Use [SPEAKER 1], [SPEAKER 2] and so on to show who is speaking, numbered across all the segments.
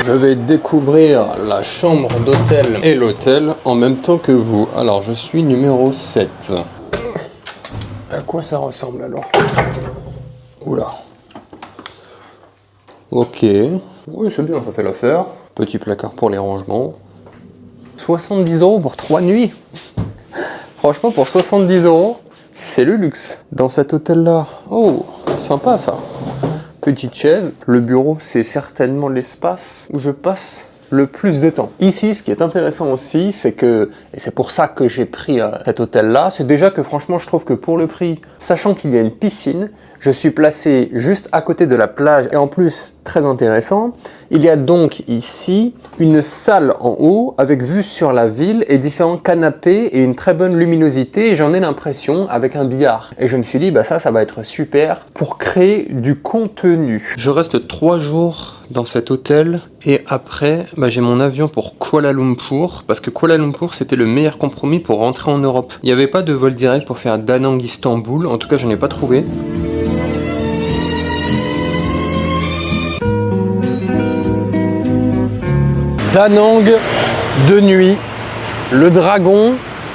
[SPEAKER 1] je vais découvrir la chambre d'hôtel et l'hôtel en même temps que vous. Alors, je suis numéro 7. À quoi ça ressemble alors? Oula. Ok. Oui, c'est bien, ça fait l'affaire. Petit placard pour les rangements. 70 € pour 3 nuits. Franchement, pour 70 €, c'est le luxe. Dans cet hôtel-là, oh, sympa ça. Petite chaise. Le bureau, c'est certainement l'espace où je passe le plus de temps. Ici, ce qui est intéressant aussi, c'est que, et c'est pour ça que j'ai pris cet hôtel-là, c'est déjà que franchement, je trouve que pour le prix, sachant qu'il y a une piscine, je suis placé juste à côté de la plage et en plus, très intéressant, il y a donc ici une salle en haut avec vue sur la ville et différents canapés et une très bonne luminosité et j'en ai l'impression avec un billard. Et je me suis dit, bah ça va être super pour créer du contenu. Je reste 3 jours dans cet hôtel et après, j'ai mon avion pour Kuala Lumpur parce que Kuala Lumpur, c'était le meilleur compromis pour rentrer en Europe. Il n'y avait pas de vol direct pour faire Da Nang Istanbul, en tout cas, je n'ai pas trouvé. Da Nang de nuit, le dragon,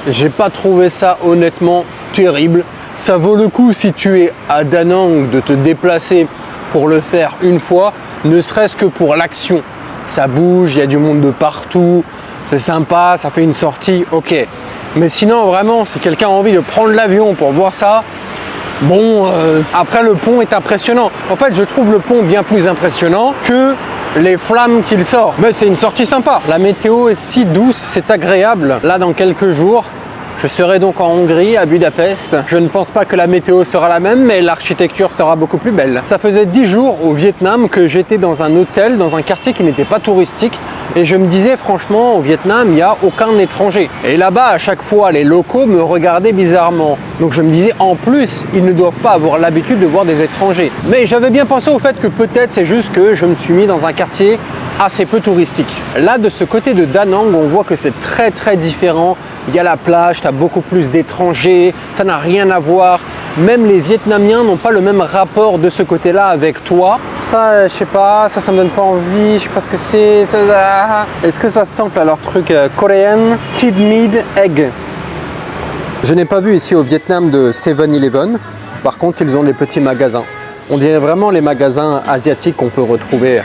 [SPEAKER 1] j'ai pas trouvé ça honnêtement terrible. Ça vaut le coup si tu es à Da Nang de te déplacer pour le faire une fois, ne serait-ce que pour l'action. Ça bouge, il y a du monde de partout, c'est sympa, ça fait une sortie, ok. Mais sinon vraiment, si quelqu'un a envie de prendre l'avion pour voir ça, bon, après le pont est impressionnant. En fait, je trouve le pont bien plus impressionnant que les flammes qu'il sort. Mais c'est une sortie sympa. La météo est si douce, c'est agréable. Là, dans quelques jours, je serai donc en Hongrie, à Budapest. Je ne pense pas que la météo sera la même, mais l'architecture sera beaucoup plus belle. Ça faisait 10 jours au Vietnam que j'étais dans un hôtel, dans un quartier qui n'était pas touristique. Et je me disais, franchement, au Vietnam, il n'y a aucun étranger. Et là-bas, à chaque fois, les locaux me regardaient bizarrement. Donc je me disais, en plus, ils ne doivent pas avoir l'habitude de voir des étrangers. Mais j'avais bien pensé au fait que peut-être c'est juste que je me suis mis dans un quartier assez peu touristique. Là, de ce côté de Da Nang, on voit que c'est très très différent. Il y a la plage, tu as beaucoup plus d'étrangers, ça n'a rien à voir. Même les Vietnamiens n'ont pas le même rapport de ce côté-là avec toi. Ça, je sais pas, ça me donne pas envie, je sais pas ce que c'est. Est-ce que ça se tente là, leur truc coréen? Thid Mid Egg. Je n'ai pas vu ici au Vietnam de 7-Eleven. Par contre, ils ont des petits magasins. On dirait vraiment les magasins asiatiques qu'on peut retrouver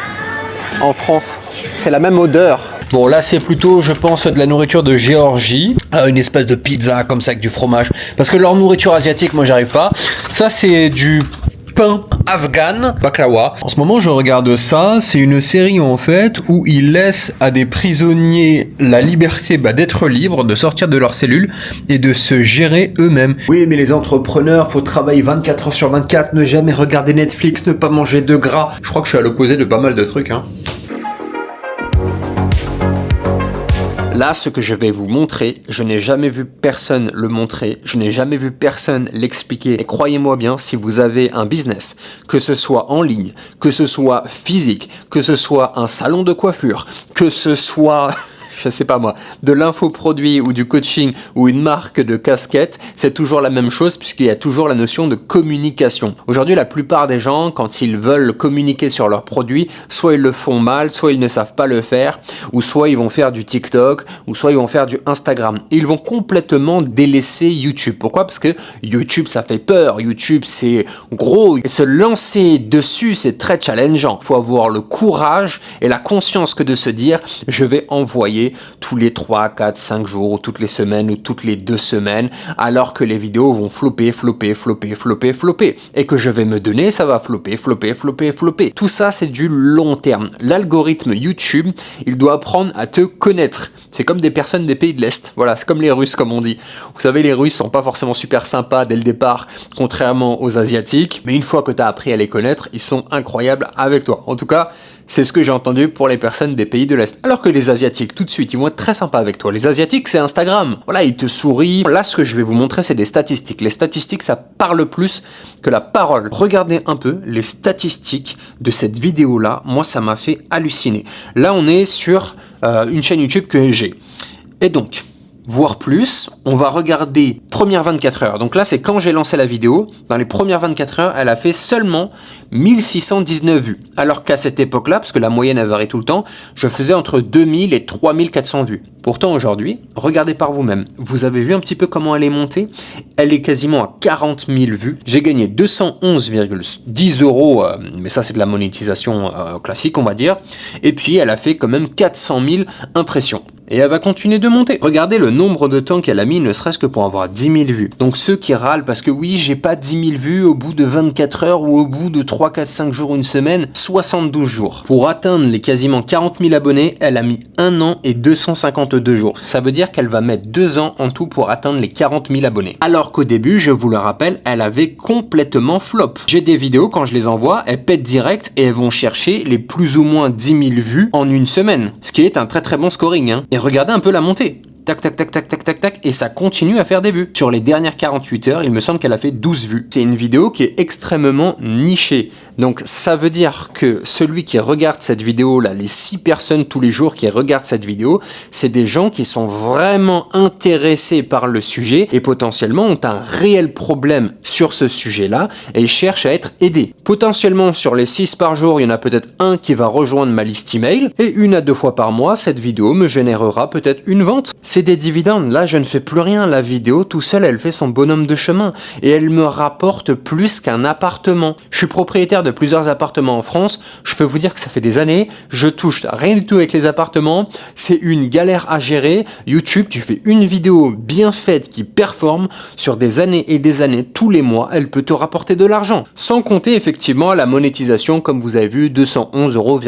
[SPEAKER 1] en France. C'est la même odeur. Bon, là, c'est plutôt, je pense, de la nourriture de Géorgie. Une espèce de pizza comme ça avec du fromage. Parce que leur nourriture asiatique, moi, j'arrive pas. Ça, c'est du pain afghan, baklawa. En ce moment, je regarde ça. C'est une série, en fait, où ils laissent à des prisonniers la liberté d'être libres, de sortir de leur cellule et de se gérer eux-mêmes. Oui, mais les entrepreneurs, faut travailler 24 heures sur 24, ne jamais regarder Netflix, ne pas manger de gras. Je crois que je suis à l'opposé de pas mal de trucs, hein. Là, ce que je vais vous montrer, je n'ai jamais vu personne le montrer, je n'ai jamais vu personne l'expliquer. Et croyez-moi bien, si vous avez un business, que ce soit en ligne, que ce soit physique, que ce soit un salon de coiffure, que ce soit... je sais pas moi, de l'infoproduit ou du coaching ou une marque de casquette, c'est toujours la même chose puisqu'il y a toujours la notion de communication. Aujourd'hui, la plupart des gens, quand ils veulent communiquer sur leurs produits, soit ils le font mal, soit ils ne savent pas le faire, ou soit ils vont faire du TikTok, ou soit ils vont faire du Instagram. Et ils vont complètement délaisser YouTube. Pourquoi? Parce que YouTube, ça fait peur. YouTube, c'est gros. Et se lancer dessus, c'est très challengeant. Il faut avoir le courage et la conscience que de se dire, je vais envoyer tous les 3, 4, 5 jours, ou toutes les semaines, ou toutes les 2 semaines, alors que les vidéos vont flopper, et que je vais me donner, ça va flopper. Tout ça, c'est du long terme. L'algorithme YouTube, il doit apprendre à te connaître. C'est comme des personnes des pays de l'Est. Voilà, c'est comme les Russes, comme on dit. Vous savez, les Russes sont pas forcément super sympas dès le départ, contrairement aux Asiatiques, mais une fois que tu as appris à les connaître, ils sont incroyables avec toi. En tout cas, c'est ce que j'ai entendu pour les personnes des pays de l'Est. Alors que les Asiatiques, tout de suite, ils vont être très sympas avec toi. Les Asiatiques, c'est Instagram. Voilà, ils te sourient. Là, ce que je vais vous montrer, c'est des statistiques. Les statistiques, ça parle plus que la parole. Regardez un peu les statistiques de cette vidéo-là. Moi, ça m'a fait halluciner. Là, on est sur une chaîne YouTube que j'ai. Et donc,
[SPEAKER 2] voire plus. On va regarder premières 24 heures. Donc là, c'est quand j'ai lancé la vidéo. Dans les premières 24 heures, elle a fait seulement 1619 vues. Alors qu'à cette époque-là, parce que la moyenne elle varie tout le temps, je faisais entre 2000 et 3400 vues. Pourtant aujourd'hui, regardez par vous-même. Vous avez vu un petit peu comment elle est montée? Elle est quasiment à 40 000 vues. J'ai gagné 211,10 euros, mais ça c'est de la monétisation classique on va dire. Et puis elle a fait quand même 400 000 impressions. Et elle va continuer de monter. Regardez le nombre de temps qu'elle a mis, ne serait-ce que pour avoir 10 000 vues. Donc ceux qui râlent parce que oui, j'ai pas 10 000 vues au bout de 24 heures ou au bout de 3, 4, 5 jours, une semaine, 72 jours. Pour atteindre les quasiment 40 000 abonnés, elle a mis 1 an et 252 jours. Ça veut dire qu'elle va mettre 2 ans en tout pour atteindre les 40 000 abonnés. Alors qu'au début, je vous le rappelle, elle avait complètement flop. J'ai des vidéos, quand je les envoie, elles pètent direct et elles vont chercher les plus ou moins 10 000 vues en une semaine. Ce qui est un très très bon scoring, hein. Et regardez un peu la montée. Tac, tac, tac, tac, tac, tac, tac, et ça continue à faire des vues. Sur les dernières 48 heures, il me semble qu'elle a fait 12 vues. C'est une vidéo qui est extrêmement nichée. Donc ça veut dire que celui qui regarde cette vidéo là, les 6 personnes tous les jours qui regardent cette vidéo, c'est des gens qui sont vraiment intéressés par le sujet et potentiellement ont un réel problème sur ce sujet-là et cherchent à être aidés. Potentiellement sur les 6 par jour, il y en a peut-être un qui va rejoindre ma liste email et 1 à 2 fois par mois, cette vidéo me générera peut-être une vente. C'est des dividendes. Là, je ne fais plus rien. La vidéo, tout seul, elle fait son bonhomme de chemin et elle me rapporte plus qu'un appartement. Je suis propriétaire de plusieurs appartements en France. Je peux vous dire que ça fait des années. Je touche rien du tout avec les appartements. C'est une galère à gérer. YouTube, tu fais une vidéo bien faite qui performe sur des années et des années, tous les mois, elle peut te rapporter de l'argent. Sans compter effectivement la monétisation, comme vous avez vu, 211,10 euros.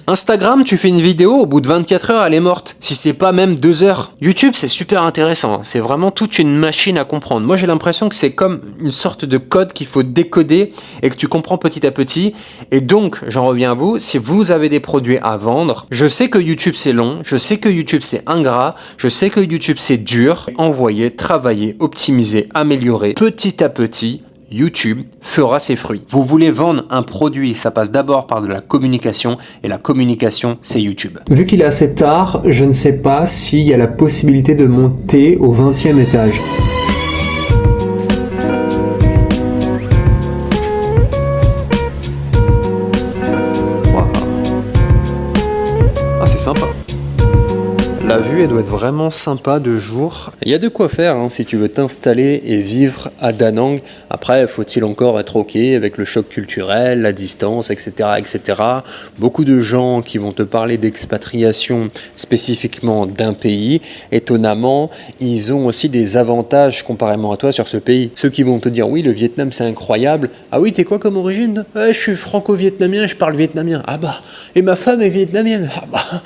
[SPEAKER 2] Instagram, tu fais une vidéo, au bout de 24 heures, elle est morte. Si c'est pas même 2 heures. YouTube, c'est super intéressant. C'est vraiment toute une machine à comprendre. Moi, j'ai l'impression que c'est comme une sorte de code qu'il faut décoder et que tu comprends petit à petit. Et donc, j'en reviens à vous, si vous avez des produits à vendre, je sais que YouTube, c'est long. Je sais que YouTube, c'est ingrat. Je sais que YouTube, c'est dur. Envoyer, travailler, optimiser, améliorer petit à petit. YouTube fera ses fruits. Vous voulez vendre un produit, ça passe d'abord par de la communication et la communication, c'est YouTube.
[SPEAKER 1] Vu qu'il est assez tard, je ne sais pas s'il y a la possibilité de monter au 20e étage. Wow. Ah, c'est sympa. La vue, elle doit être vraiment sympa de jour. Il y a de quoi faire hein, si tu veux t'installer et vivre à Da Nang. Après, faut-il encore être OK avec le choc culturel, la distance, etc., etc. Beaucoup de gens qui vont te parler d'expatriation spécifiquement d'un pays, étonnamment, ils ont aussi des avantages comparément à toi sur ce pays. Ceux qui vont te dire, oui, le Vietnam, c'est incroyable. Ah oui, t'es quoi comme origine? Je suis franco-vietnamien, je parle vietnamien. Ah bah, et ma femme est vietnamienne. Ah bah.